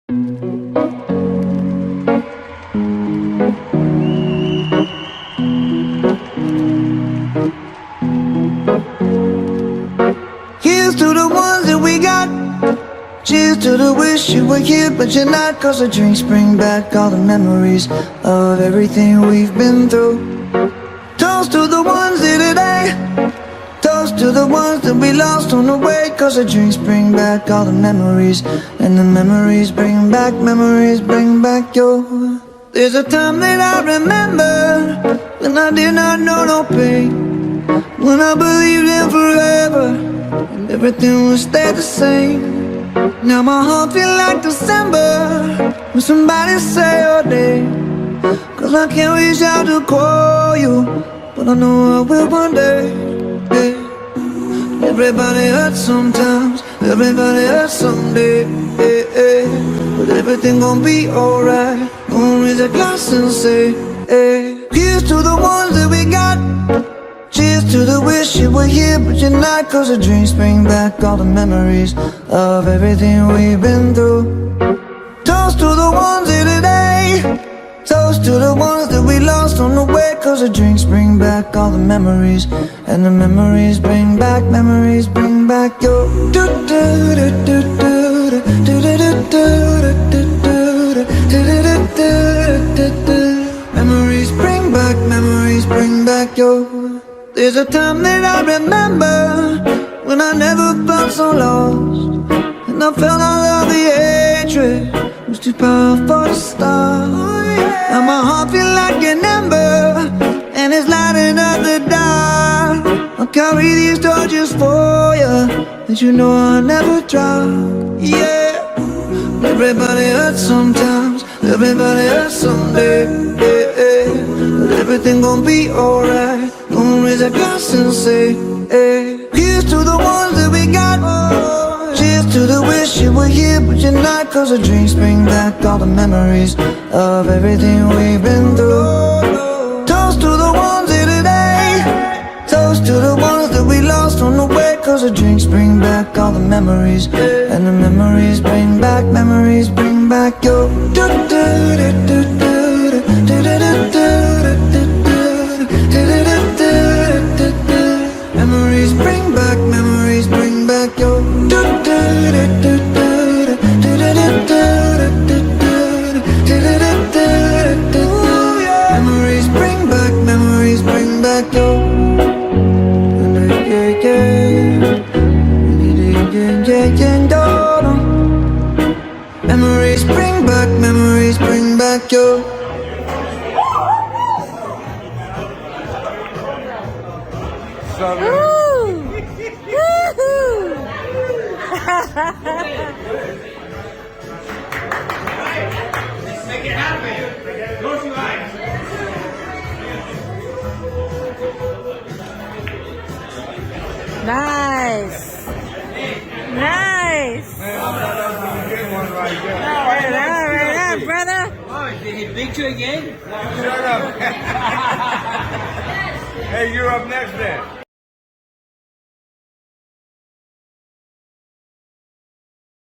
Here's to the ones that we got. Cheers to the wish you were here but you're not. Cause the drinks bring back all the memories of everything we've been through. Toast to the ones here today. Toast to the ones that we lost on the way. Cause the drinks bring back all the memories. And the memories bring back your. There's a time that I remember when I did not know no pain, when I believed in forever and everything would stay the same. Now my heart feel like December when somebody say your name. Cause I can't reach out to call you, but I know I will one day. Hey. Everybody hurts sometimes, everybody hurts someday. Hey, hey. But everything gon' be alright. Gonna raise a glass and say, hey. Here's to the ones that we got. Cheers to the wish you were here but you're not. Cause the drinks bring back all the memories of everything we've been through. Toast to the ones here today. Toast to the ones that we lost on the way. Cause the drinks bring back all the memories. And the memories bring back your. Memories bring back your. There's a time that I remember when I never felt so lost, and I felt all of the hatred was too powerful to stop. Now my heart feel like an ember and it's lighting up the dark. I'll carry these torches for you that you know I'll never drop. Yeah. Everybody hurts sometimes, everybody hurts someday. Yeah, yeah. But everything gon' be alright. Gonna raise a glass and say, hey. Here's to the ones that we got. Cheers to the wish you were here but you're not. Cause the drinks bring back all the memories of everything we've been through. Toast to the ones here today. Toast to the ones that we lost on the way. Cause the drinks bring back all the memories. And the memories bring back your. Memories bring back your. Memories bring back your. Memories bring back your. Make it happen. Close your eyes. Nice. Nice. Right on, brother. Oh, did he beat you again? Shut up. Hey, you're up next then.